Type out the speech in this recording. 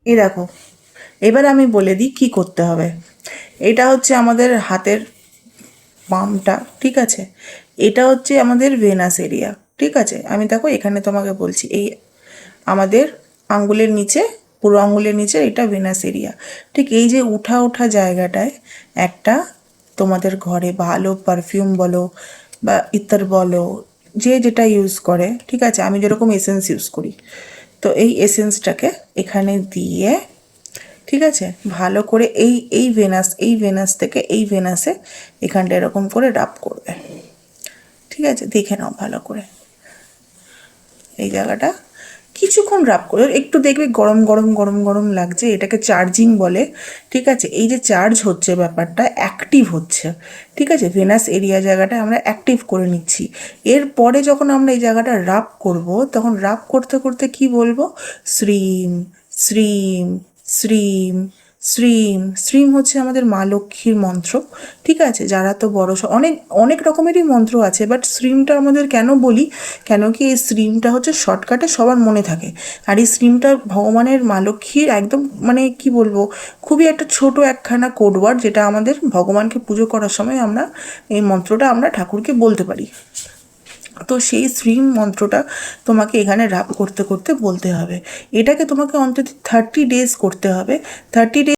এই দেখো, এবার আমি বলে দিই কী করতে হবে। এটা হচ্ছে আমাদের হাতের পামটা, ঠিক আছে। এটা হচ্ছে আমাদের ভেনাস এরিয়া, ঠিক আছে। আমি দেখো এখানে তোমাকে বলছি, এই আমাদের আঙ্গুলের নিচে, পুরো আঙ্গুলের নিচে এটা ভেনাস এরিয়া। ঠিক এই যে উঠা উঠা জায়গাটায় একটা তোমাদের ঘরে ভালো পারফিউম বলো বা ইত্তর বলো, যে যেটা ইউজ করে, ঠিক আছে। আমি যেরকম এসেন্স ইউজ করি, তো এই এসেন্সটাকে এখানে দিয়ে, ঠিক আছে, ভালো করে এই ভেনাস থেকে এই ভেনাসে এখানটা এরকম করে রাব করবে, ঠিক আছে। দেখে নাও ভালো করে এই জায়গাটা কিছুক্ষণ রাব করে, একটু দেখবে গরম গরম গরম গরম লাগছে, এটাকে চার্জিং বলে, ঠিক আছে। এই যে চার্জ হচ্ছে, ব্যাপারটা অ্যাক্টিভ হচ্ছে, ঠিক আছে। ভেনাস এরিয়া জায়গাটা আমরা অ্যাক্টিভ করে নিচ্ছি। এরপরে যখন আমরা এই জায়গাটা রাব করব, তখন রাব করতে করতে কি বলবো, শ্রীম শ্রীম শ্রীম শ্রীম। শ্রীম হচ্ছে আমাদের মা লক্ষ্মীর মন্ত্র, ঠিক আছে। যারা তো বড় অনেক অনেক রকমেরই মন্ত্র আছে, বাট শ্রীমটা আমাদের কেন বলি, কেন কি এই শ্রীমটা হচ্ছে শর্টকাটে সবার মনে থাকে। আর এই শ্রীমটা ভগবানের মা লক্ষ্মীর একদম মানে কি বলবো, খুবই একটা ছোট একখানা কোডওয়ার্ড, যেটা আমাদের ভগবানকে পুজো করার সময় আমরা এই মন্ত্রটা আমরা ঠাকুরকে বলতে পারি। তো সেই শ্রীম মন্ত্রটা তোমাকে এখানে রাব করতে করতে বলতে হবে। এটাকে তোমাকে অন্তত 30 ডেজ করতে হবে। 30 ডেজ